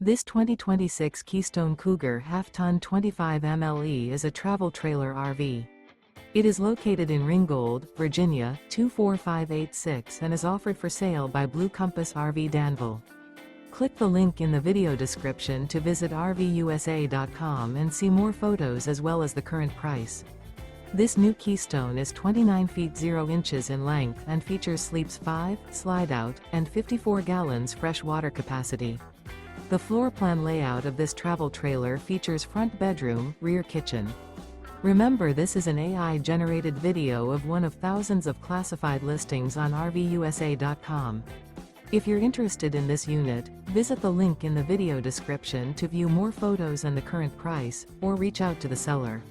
This 2026 Keystone Cougar Half-Ton 25 MLE is a travel trailer RV. It is located in Ringgold, Virginia, 24586 and is offered for sale by Blue Compass RV Danville. Click the link in the video description to visit RVUSA.com and see more photos as well as the current price. This new Keystone is 29 feet 0 inches in length and features sleeps 5, slide-out, and 54 gallons fresh water capacity. The floor plan layout of this travel trailer features front bedroom, rear kitchen. Remember, this is an AI-generated video of one of thousands of classified listings on RVUSA.com. If you're interested in this unit, visit the link in the video description to view more photos and the current price, or reach out to the seller.